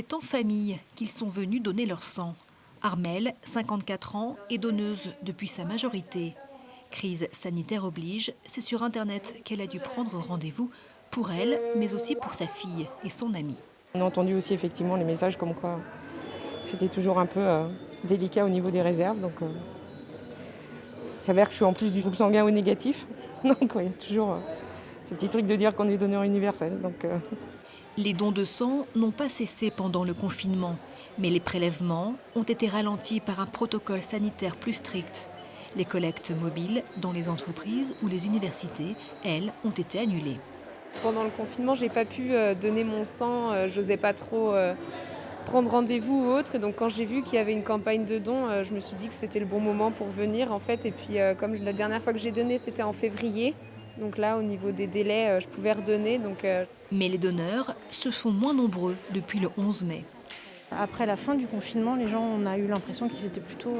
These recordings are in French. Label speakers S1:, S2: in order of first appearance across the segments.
S1: C'est en famille qu'ils sont venus donner leur sang. Armelle, 54 ans, est donneuse depuis sa majorité. Crise sanitaire oblige, c'est sur Internet qu'elle a dû prendre rendez-vous pour elle, mais aussi pour sa fille et son amie.
S2: On a entendu aussi effectivement les messages comme quoi c'était toujours un peu délicat au niveau des réserves. Donc, il s'avère que je suis en plus du groupe sanguin O négatif. Donc, ouais, il y a toujours ce petit truc de dire qu'on est donneur universel. Donc,
S1: Les dons de sang n'ont pas cessé pendant le confinement, mais les prélèvements ont été ralentis par un protocole sanitaire plus strict. Les collectes mobiles dans les entreprises ou les universités, elles, ont été annulées.
S3: Pendant le confinement, j'ai pas pu donner mon sang, j'osais pas trop prendre rendez-vous ou autre. Et donc quand j'ai vu qu'il y avait une campagne de dons, je me suis dit que c'était le bon moment pour venir en fait. Et puis comme la dernière fois que j'ai donné, c'était en février. Donc là, au niveau des délais, je pouvais redonner.
S1: Mais les donneurs se font moins nombreux depuis le 11 mai.
S4: Après la fin du confinement, les gens, on a eu l'impression qu'ils étaient plutôt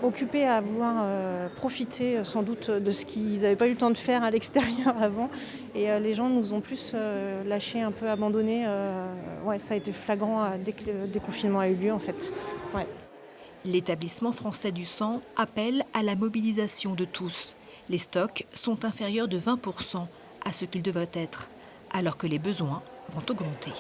S4: occupés à vouloir profiter sans doute de ce qu'ils n'avaient pas eu le temps de faire à l'extérieur avant. Et les gens nous ont plus lâchés, un peu abandonnés. Ouais, ça a été flagrant dès que le déconfinement a eu lieu en fait. Ouais.
S1: L'établissement français du sang appelle à la mobilisation de tous. Les stocks sont inférieurs de 20% à ce qu'ils devraient être, alors que les besoins vont augmenter.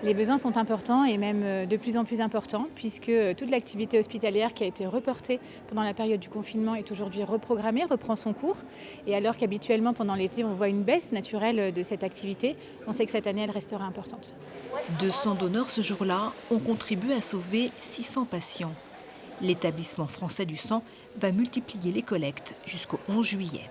S5: Les besoins sont importants et même de plus en plus importants puisque toute l'activité hospitalière qui a été reportée pendant la période du confinement est aujourd'hui reprogrammée, reprend son cours. Et alors qu'habituellement pendant l'été on voit une baisse naturelle de cette activité, on sait que cette année elle restera importante.
S1: 200 donneurs ce jour-là ont contribué à sauver 600 patients. L'établissement français du sang va multiplier les collectes jusqu'au 11 juillet.